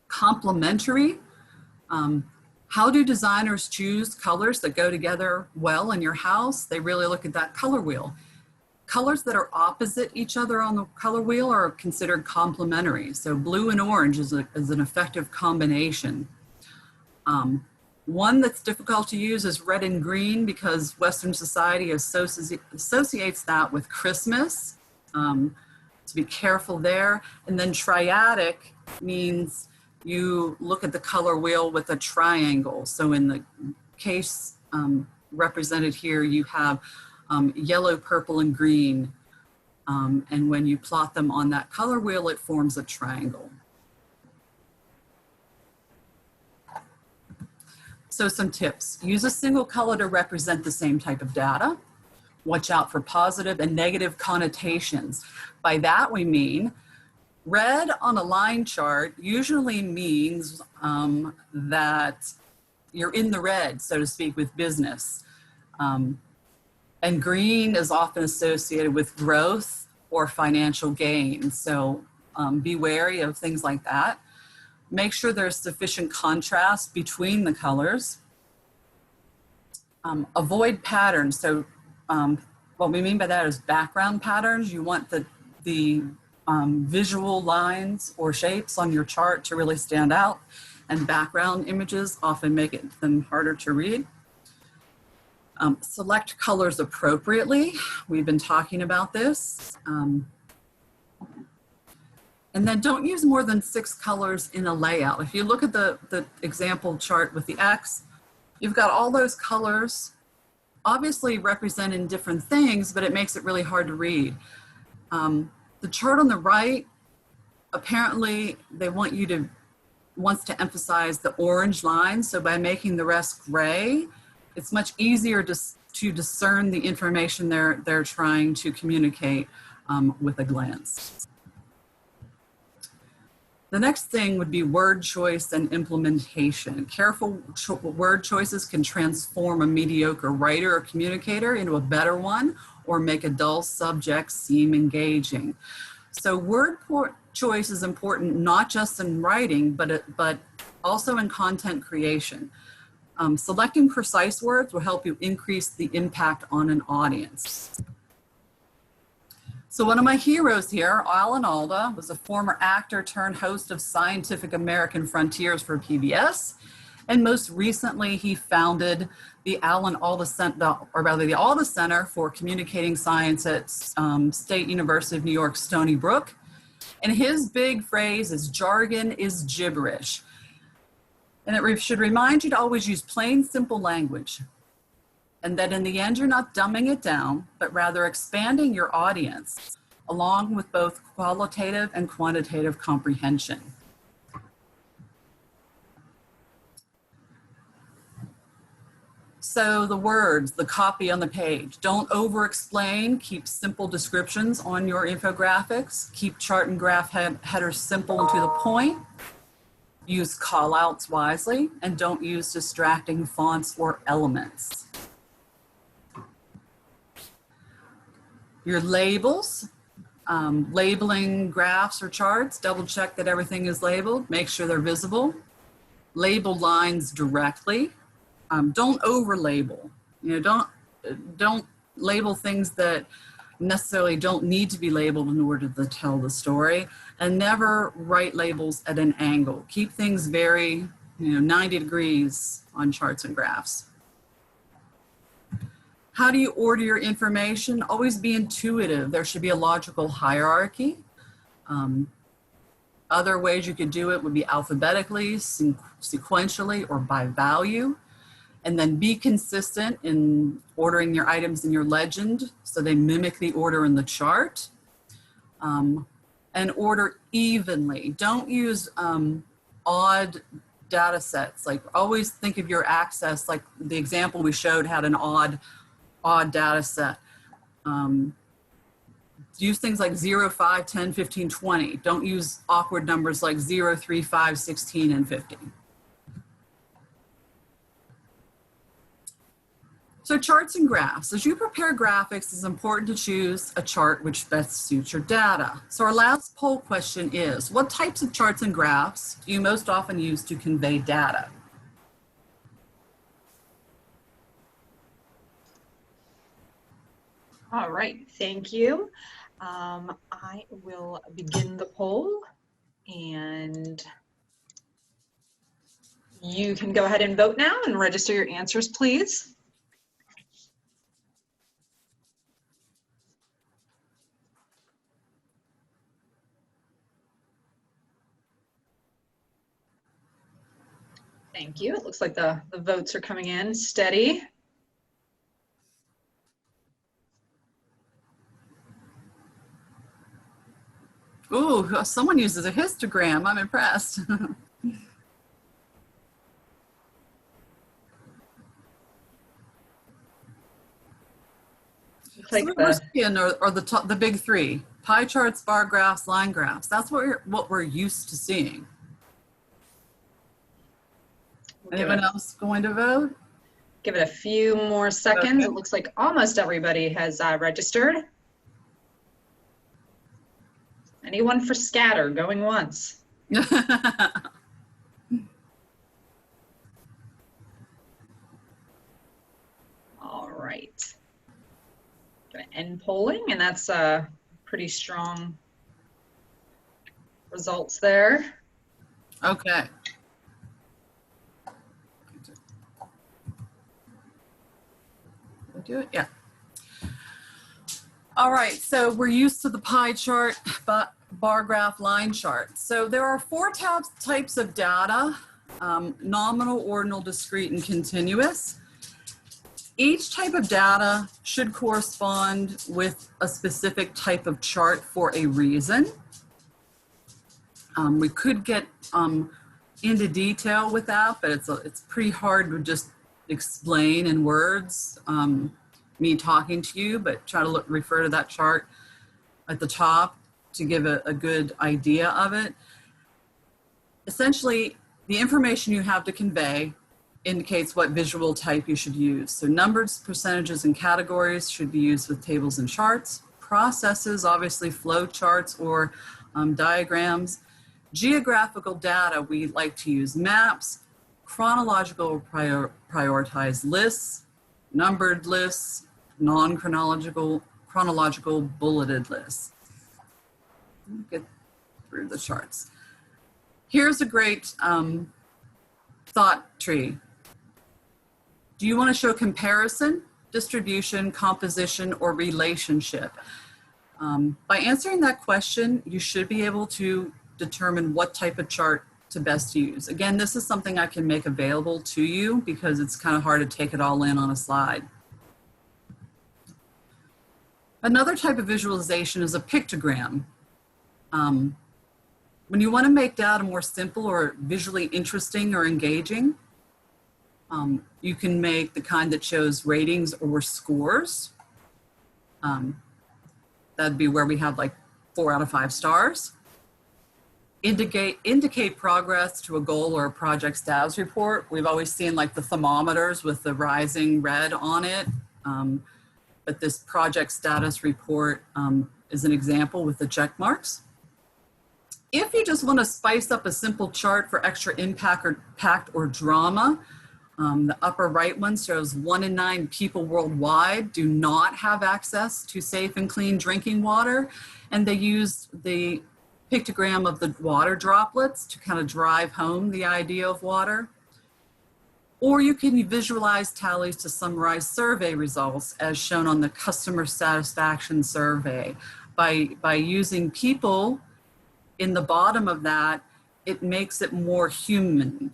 Complementary, how do designers choose colors that go together well in your house? They really look at that color wheel. Colors that are opposite each other on the color wheel are considered complementary. So blue and orange is an effective combination. One that's difficult to use is red and green, because Western society associates that with Christmas. So be careful there. And then triadic means you look at the color wheel with a triangle. So in the case represented here, you have yellow, purple, and green. And when you plot them on that color wheel, it forms a triangle. So some tips. Use a single color to represent the same type of data. Watch out for positive and negative connotations. By that we mean red on a line chart usually means that you're in the red, so to speak, with business. And green is often associated with growth or financial gain. So be wary of things like that. Make sure there's sufficient contrast between the colors. Avoid patterns. So what we mean by that is background patterns. You want the visual lines or shapes on your chart to really stand out, and background images often make them harder to read. Select colors appropriately. We've been talking about this. And then don't use more than 6 colors in a layout. If you look at the example chart with the X, you've got all those colors obviously representing different things, but it makes it really hard to read. The chart on the right, apparently they wants to emphasize the orange line. So by making the rest gray, it's much easier to discern the information they're trying to communicate with a glance. The next thing would be word choice and implementation. Careful word choices can transform a mediocre writer or communicator into a better one, or make a dull subject seem engaging. So word choice is important not just in writing, but also in content creation. Selecting precise words will help you increase the impact on an audience. So one of my heroes here, Alan Alda, was a former actor turned host of Scientific American Frontiers for PBS. And most recently, he founded the Alan Alda Center, or rather the Alda Center for Communicating Science at State University of New York, Stony Brook. And his big phrase is jargon is gibberish. And it should remind you to always use plain, simple language. And that in the end, you're not dumbing it down, but rather expanding your audience, along with both qualitative and quantitative comprehension. So the words, the copy on the page, don't over-explain, keep simple descriptions on your infographics, keep chart and graph headers simple and to the point, use call-outs wisely, and don't use distracting fonts or elements. Your labels, labeling graphs or charts, double check that everything is labeled, make sure they're visible. Label lines directly. Don't over-label. Don't label things that necessarily don't need to be labeled in order to tell the story, and never write labels at an angle. Keep things very, 90 degrees on charts and graphs. How do you order your information? Always be intuitive. There should be a logical hierarchy. Other ways you could do it would be alphabetically, sequentially, or by value. And then be consistent in ordering your items in your legend so they mimic the order in the chart. And order evenly. Don't use odd data sets. Like, always think of your access, like the example we showed had an odd data set. Use things like 0, 5, 10, 15, 20. Don't use awkward numbers like 0, 3, 5, 16, and 50. So charts and graphs. As you prepare graphics, it's important to choose a chart which best suits your data. So our last poll question is, what types of charts and graphs do you most often use to convey data? All right, thank you. I will begin the poll, and you can go ahead and vote now and register your answers, please. Thank you. It looks like the votes are coming in steady. Ooh, someone uses a histogram. I'm impressed. Like so we're seeing are the big three: pie charts, bar graphs, line graphs. That's what we're used to seeing. Anyone else going to vote? Give it a few more seconds. Okay. It looks like almost everybody has registered. Anyone for scatter going once? All right. Gonna end polling, and that's pretty strong results there. Okay. do it? Yeah. All right, so we're used to the pie chart, but bar graph, line chart. So there are four types of data: nominal, ordinal, discrete, and continuous. Each type of data should correspond with a specific type of chart for a reason. We could get into detail with that, but it's pretty hard to just explain in words, me talking to you, but try to refer to that chart at the top to give a good idea of it. Essentially, the information you have to convey indicates what visual type you should use. So numbers, percentages, and categories should be used with tables and charts. Processes, obviously flow charts or diagrams. Geographical data, we like to use maps, chronological prioritized lists, numbered lists, non-chronological, chronological bulleted lists. Let me get through the charts. Here's a great thought tree. Do you want to show comparison, distribution, composition, or relationship? By answering that question, you should be able to determine what type of chart to best use. Again, this is something I can make available to you because it's kind of hard to take it all in on a slide. Another type of visualization is a pictogram. When you want to make data more simple or visually interesting or engaging, you can make the kind that shows ratings or scores. That'd be where we have like 4 out of 5 stars. Indicate progress to a goal or a project status report. We've always seen like the thermometers with the rising red on it. But this project status report is an example with the check marks. If you just want to spice up a simple chart for extra impact or drama, the upper right one shows 1 in 9 people worldwide do not have access to safe and clean drinking water. And they use the pictogram of the water droplets to kind of drive home the idea of water. Or you can visualize tallies to summarize survey results as shown on the customer satisfaction survey. By using people in the bottom of that, it makes it more human,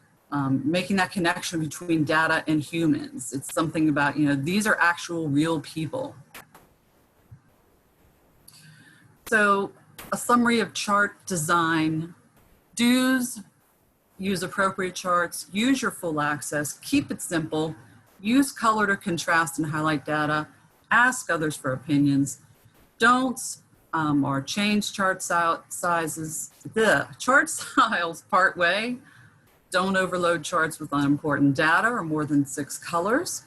making that connection between data and humans. It's something about, these are actual real people. So a summary of chart design: do's, use appropriate charts, use your full access, keep it simple, use color to contrast and highlight data, ask others for opinions. Don'ts or change chart sizes. Chart styles part way. Don't overload charts with unimportant data or more than 6 colors.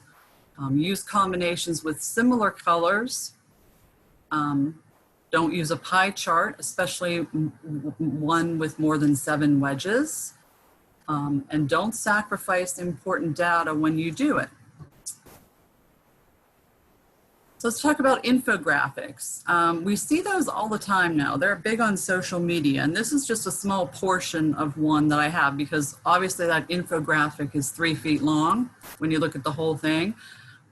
Use combinations with similar colors. Don't use a pie chart, especially one with more than 7 wedges. And don't sacrifice important data when you do it. So let's talk about infographics. We see those all the time now. They're big on social media, and this is just a small portion of one that I have because obviously that infographic is 3 feet long when you look at the whole thing.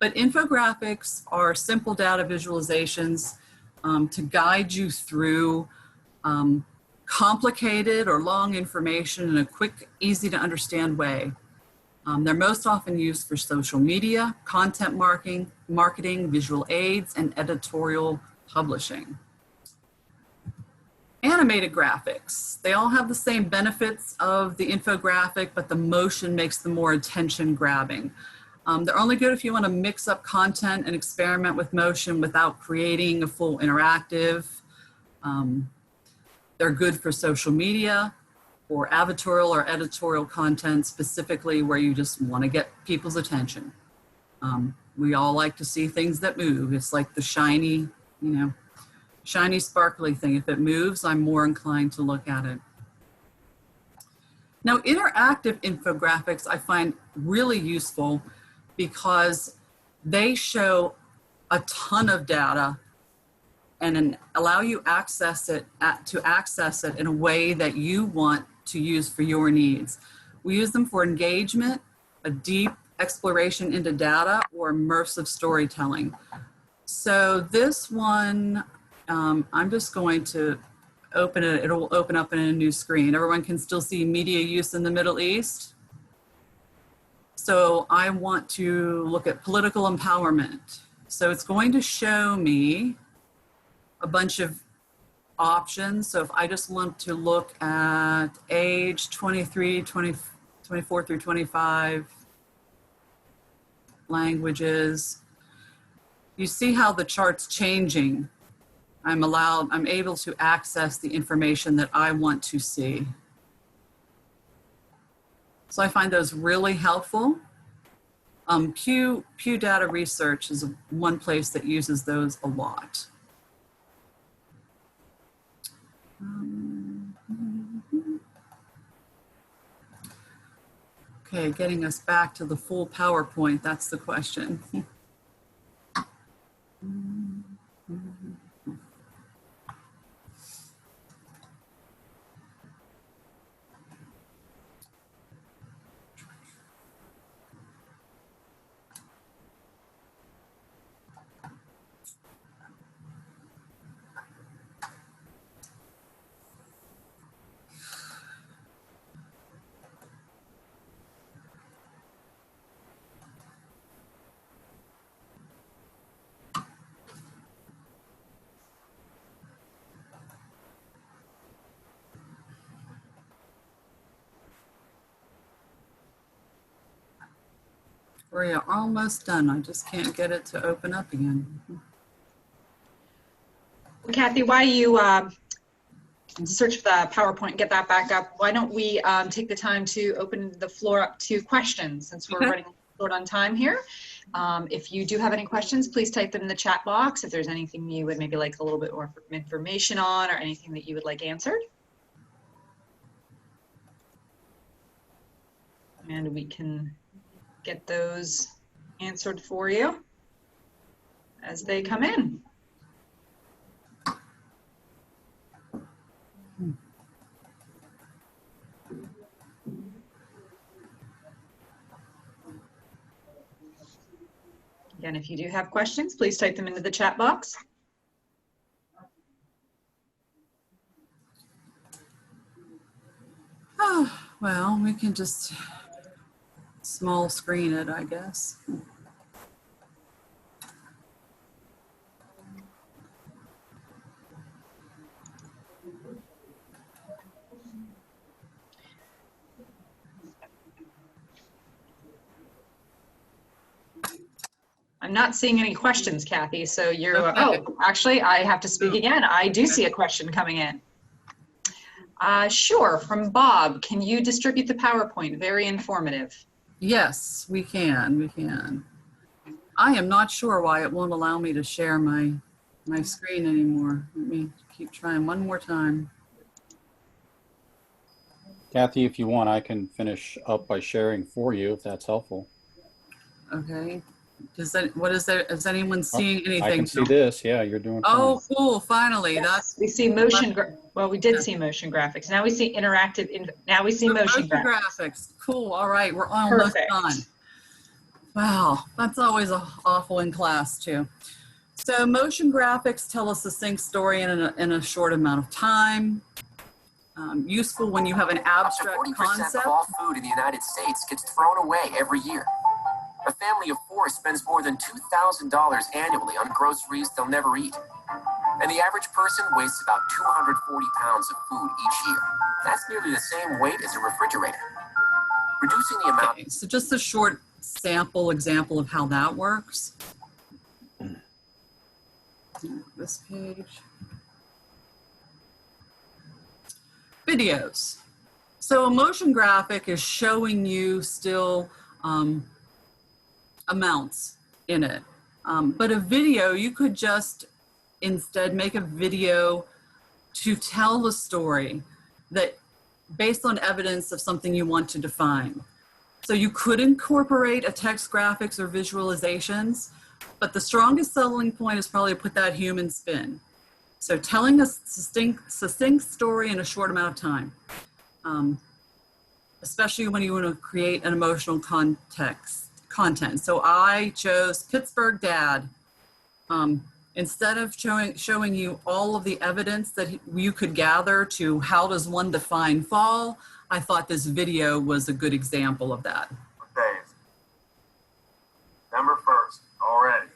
But infographics are simple data visualizations to guide you through complicated or long information in a quick, easy to understand way. They're most often used for social media, content marketing, visual aids, and editorial publishing. Animated graphics. They all have the same benefits of the infographic, but the motion makes them more attention grabbing. They're only good if you want to mix up content and experiment with motion without creating a full interactive. They're good for social media or advertorial or editorial content, specifically where you just want to get people's attention. We all like to see things that move. It's like the shiny, shiny, sparkly thing. If it moves, I'm more inclined to look at it. Now, interactive infographics I find really useful because they show a ton of data and allow you to access it in a way that you want to use for your needs. We use them for engagement, a deep exploration into data or immersive storytelling. So this one, I'm just going to open it. It'll open up in a new screen. Everyone can still see media use in the Middle East. So I want to look at political empowerment. So it's going to show me a bunch of options. So if I just want to look at age 23, 24 through 25, languages, you see how the chart's changing. I'm able to access the information that I want to see. So I find those really helpful. Pew Data Research is one place that uses those a lot. Okay, getting us back to the full PowerPoint, that's the question. We're almost done. I just can't get it to open up again. Well, Kathy, while you search for the PowerPoint and get that back up, why don't we take the time to open the floor up to questions, since we're running short on time here. If you do have any questions, please type them in the chat box. If there's anything you would maybe like a little bit more information on, or anything that you would like answered. And we can get those answered for you as they come in. Again, if you do have questions, please type them into the chat box. Oh, well, we can just small screen it, I guess. I'm not seeing any questions, Kathy, so you're, oh, actually, I have to speak again. I do see a question coming in. Sure, from Bob, can you distribute the PowerPoint? Very informative. Yes, we can. I am not sure why it won't allow me to share my screen anymore. Let me keep trying one more time. Kathy, if you want, I can finish up by sharing for you, if that's helpful. Okay. Is anyone seeing anything? I can see this. Yeah, you're doing fine. Oh, cool. Finally. Yes, we see motion. Well, we did see motion graphics. Now we see interactive. Now we see motion graphics. Cool. All right. We're almost done. Wow. That's always awful in class too. So motion graphics tell a succinct story in a short amount of time. Useful when you have an abstract concept. 40% of all food in the United States gets thrown away every year. A family of 4 spends more than $2,000 annually on groceries they'll never eat. And the average person wastes about 240 pounds of food each year. That's nearly the same weight as a refrigerator. Reducing the amount... Okay, so just a short sample example of how that works. This page. Videos. So a motion graphic is showing you still amounts in it. But a video, you could just instead make a video to tell the story that based on evidence of something you want to define. So you could incorporate a text graphics or visualizations, but the strongest selling point is probably to put that human spin. So telling a succinct story in a short amount of time, especially when you want to create an emotional context. content. So I chose Pittsburgh Dad. Instead of showing you all of the evidence that you could gather to how does one define fall, I thought this video was a good example of that. Days. December 1st, already.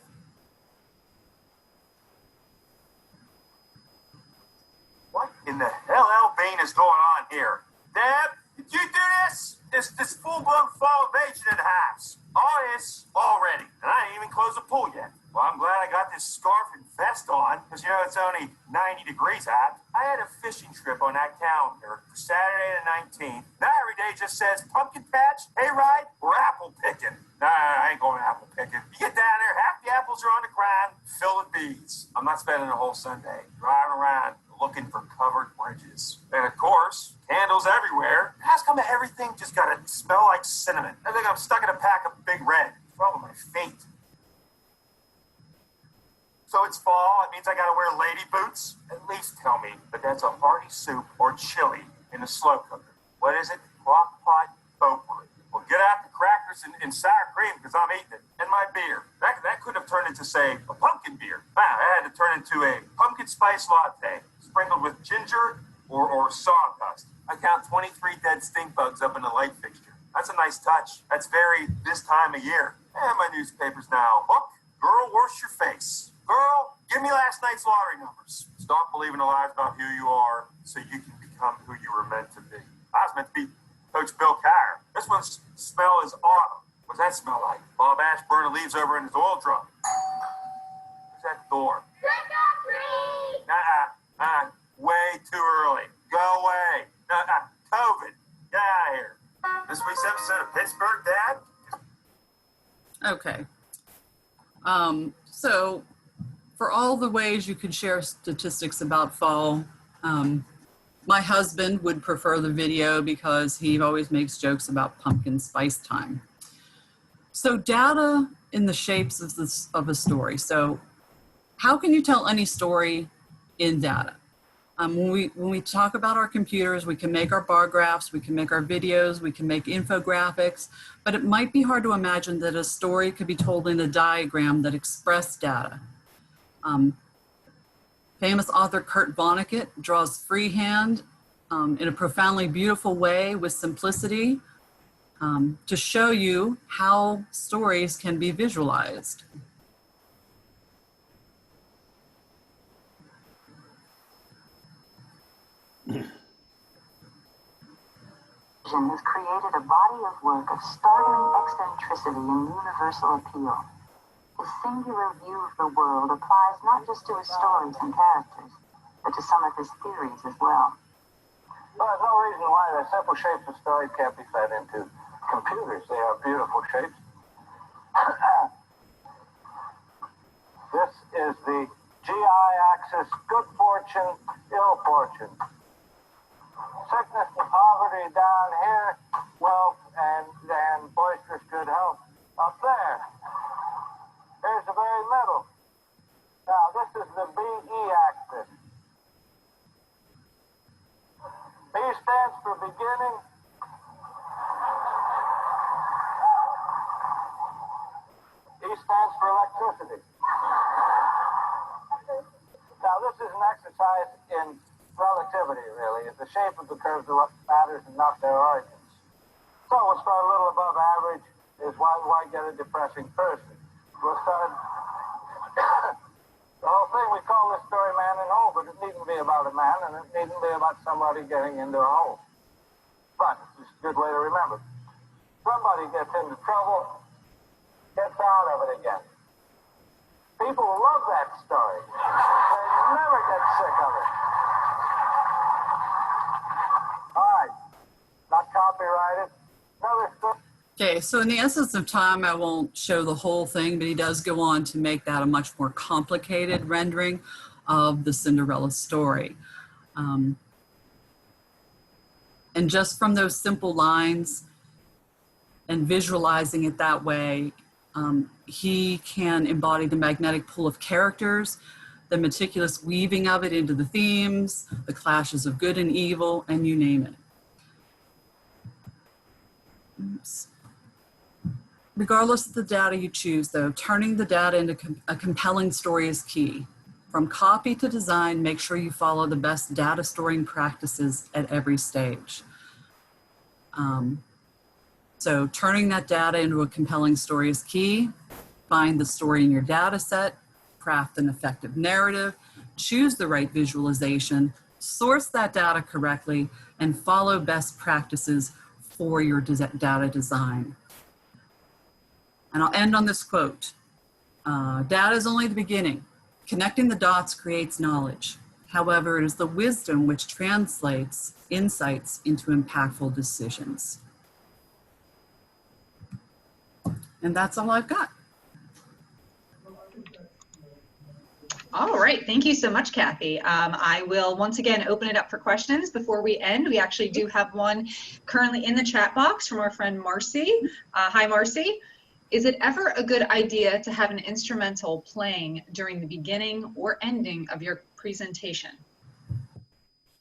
What in the hell, Albane, is going on here? Deb, did you do this? This full-blown fall invasion in the house. All this already. And I ain't even closed the pool yet. Well, I'm glad I got this scarf and vest on, because, you know, it's only 90 degrees out. I had a fishing trip on that calendar for Saturday the 19th. Now every day just says pumpkin patch, hayride, or apple picking. Nah, I ain't going apple picking. You get down there, half the apples are on the ground, filled with bees. I'm not spending a whole Sunday driving around looking for covered bridges. And of course, candles everywhere. How's come everything just gotta smell like cinnamon? I think I'm stuck in a pack of Big Red. What's wrong with my feet? So it's fall, it means I gotta wear lady boots? At least tell me that that's a hearty soup or chili in a slow cooker. What is it? Crock pot potpourri. Well, get out the crackers and sour cream, because I'm eating it. And my beer. That could have turned into, say, a pumpkin beer. Wow, I had to turn into a pumpkin spice latte, sprinkled with ginger or sawdust. I count 23 dead stink bugs up in the light fixture. That's a nice touch. That's very this time of year. And my newspaper's now. Look, girl, wash your face. Girl, give me last night's lottery numbers. Stop believing the lies about who you are so you can become who you were meant to be. I was meant to be Coach Bill Kyer. This one's smell is autumn. What's that smell like? Bob Ashburn leaves over in his oil drum. What's that door? Trick or treat! Way too early. Go away. COVID. Get out of here. This week's episode of Pittsburgh Dad. Okay. So for all the ways you could share statistics about fall, my husband would prefer the video because he always makes jokes about pumpkin spice time. So data in the shapes of a story. So how can you tell any story in data? When we talk about our computers, we can make our bar graphs, we can make our videos, we can make infographics, but it might be hard to imagine that a story could be told in a diagram that expressed data. Famous author Kurt Vonnegut draws freehand in a profoundly beautiful way with simplicity to show you how stories can be visualized. Has created a body of work of startling eccentricity and universal appeal. His singular view of the world applies not just to his stories and characters, but to some of his theories as well. Well, there's no reason why the simple shapes of stories can't be fed into computers. They are beautiful shapes. This is the GI axis, good fortune, ill fortune. Sickness and poverty down here, wealth and boisterous good health up there. Here's the very middle. Now, this is the BE axis. B stands for beginning. E stands for electricity. Now, this is an exercise in relativity, really. The shape of the curves are what matters and not their origins. So we'll start a little above average. Is why get a depressing person? We'll start... The whole thing, we call this story Man in Hole, but it needn't be about a man, and it needn't be about somebody getting into a hole. But it's a good way to remember. Somebody gets into trouble, gets out of it again. People love that story. They never get sick of it. All right. Not copyrighted. Another story. Okay, so in the essence of time, I won't show the whole thing, but he does go on to make that a much more complicated rendering of the Cinderella story. And just from those simple lines and visualizing it that way, he can embody the magnetic pull of characters, the meticulous weaving of it into the themes, the clashes of good and evil, and you name it. Oops. Regardless of the data you choose, though, turning the data into a compelling story is key. From copy to design, make sure you follow the best data storing practices at every stage. So turning that data into a compelling story is key. Find the story in your data set, craft an effective narrative, choose the right visualization, source that data correctly, and follow best practices for your data design. And I'll end on this quote. Data is only the beginning. Connecting the dots creates knowledge. However, it is the wisdom which translates insights into impactful decisions. And that's all I've got. All right, thank you so much, Kathy. I will once again open it up for questions before we end. We actually do have one currently in the chat box from our friend Marcy. Hi, Marcy. Is it ever a good idea to have an instrumental playing during the beginning or ending of your presentation?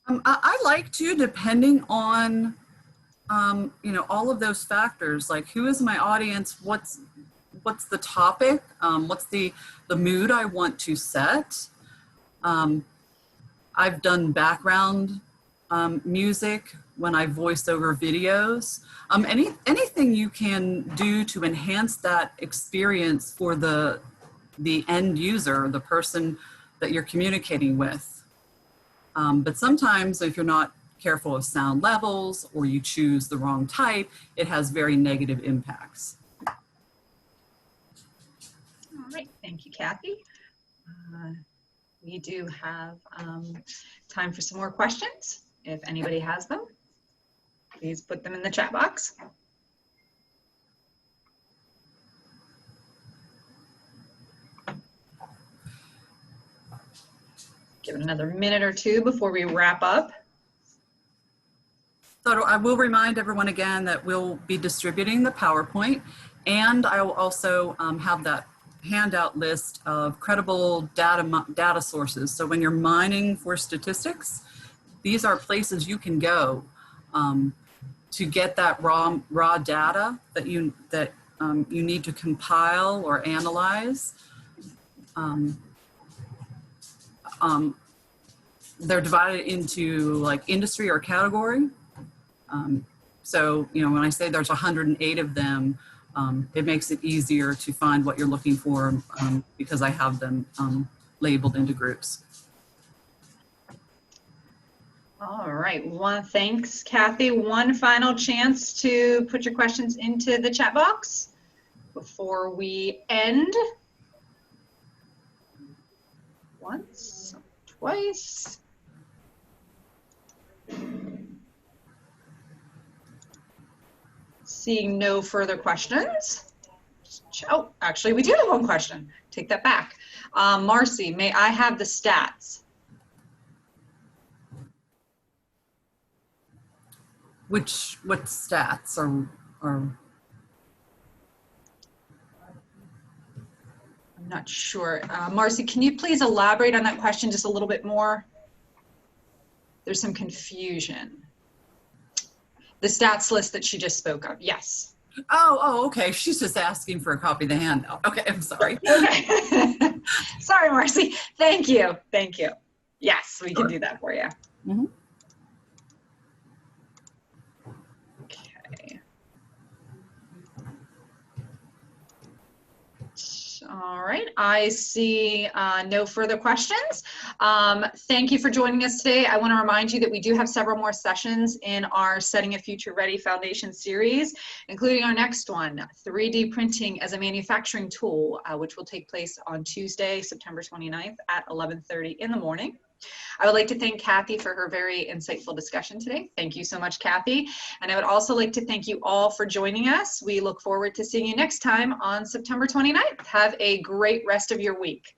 I like to, depending on, you know, all of those factors, like who is my audience, what's the topic, what's the mood I want to set. I've done background music when I voice over videos. Anything you can do to enhance that experience for the end user, the person that you're communicating with. But sometimes if you're not careful of sound levels or you choose the wrong type, it has very negative impacts. All right, thank you, Kathy. We do have time for some more questions. If anybody has them, please put them in the chat box. Give it another minute or two before we wrap up. So I will remind everyone again that we'll be distributing the PowerPoint, and I will also have that handout list of credible data sources. So when you're mining for statistics, these are places you can go to get that raw data that you need to compile or analyze. They're divided into like industry or category. So, you know, when I say there's 108 of them, it makes it easier to find what you're looking for because I have them labeled into groups. All right, thanks, Kathy. One final chance to put your questions into the chat box before we end. Once, twice. Seeing no further questions. Oh, actually, we do have one question. Take that back. Marcy, may I have the stats? What stats are I'm not sure. Marcy, can you please elaborate on that question just a little bit more? There's some confusion. The stats list that she just spoke of, yes. Oh, okay. She's just asking for a copy of the handout. Okay, I'm sorry. Okay. Sorry, Marcy. Thank you. Thank you. Yes, we can do that for you. Mm-hmm. Okay. All right, I see no further questions. Thank you for joining us today. I want to remind you that we do have several more sessions in our Setting a Future Ready Foundation series, including our next one, 3D printing as a manufacturing tool, which will take place on Tuesday, September 29th at 11:30 in the morning. I would like to thank Kathy for her very insightful discussion today. Thank you so much, Kathy. And I would also like to thank you all for joining us. We look forward to seeing you next time on September 29th. Have a great rest of your week.